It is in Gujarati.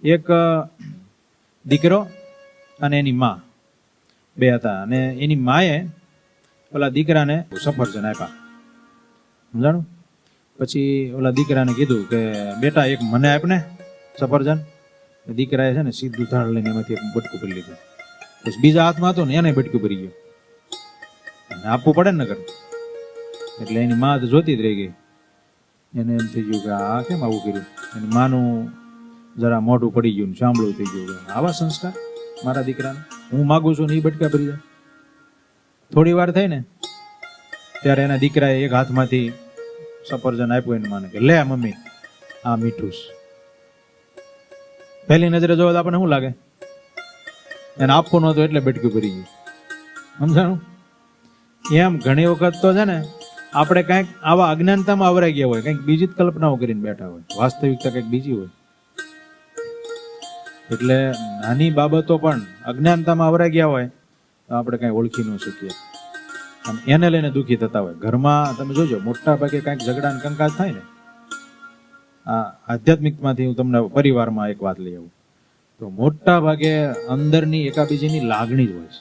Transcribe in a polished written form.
એક દીકરો અને એની માં બે હતા, અને એની માએ ઓલા દીકરાને સફરજન આપ્યા, સમજાણું? પછી ઓલા દીકરાને કીધું કે બેટા એક મને આપ ને સફરજન. દીકરાએ છે ને સીધું ધાડ લઈને એમાંથી એક બટકું ભરી લીધું. પછી બીજા હાથમાં હતું ને એને બટકું ભરી ગયું. આપવું પડે ને નગર. એટલે એની માં તો જોતી જ રહી ગઈ. એને એમ થઈ ગયું કે આ કેમ આવું કર્યું. એની માનું જરા મોઢું પડી ગયું, સાંભળવું થઈ ગયું. આવા સંસ્કાર મારા દીકરાને, હું માગું છું ને એ બટકા ભરી જાય. થોડી વાર થઈ ને ત્યારે એના દીકરાએ એક હાથમાંથી સફરજન આપ્યું એને માને કે લે મમ્મી આ મીઠું છે. પહેલી નજરે જોવા તો આપણને શું લાગે? એને આપવું નહોતું એટલે બટકું ભરી ગયું, સમજાણું? એમ ઘણી વખત તો છે ને આપણે કંઈક આવા અજ્ઞાનતામાં આવરાઈ ગયા હોય, કંઈક બીજી જ કલ્પનાઓ કરીને બેઠા હોય, વાસ્તવિકતા કંઈક બીજી હોય. એટલે નાની બાબતો પણ અજ્ઞાનતામાં આવરાઈ ગયા હોય તો આપણે કંઈ ઓળખી ન શકીએ અને એને લઈને દુઃખી થતા હોય. ઘરમાં તમે જોજો મોટા ભાગે કંઈક ઝઘડા અને કંકાસ થાય ને, આ આધ્યાત્મિકમાંથી હું તમને પરિવારમાં એક વાત લઈ આવું તો મોટા ભાગે અંદરની એકાબીજીની લાગણી જ હોય છે.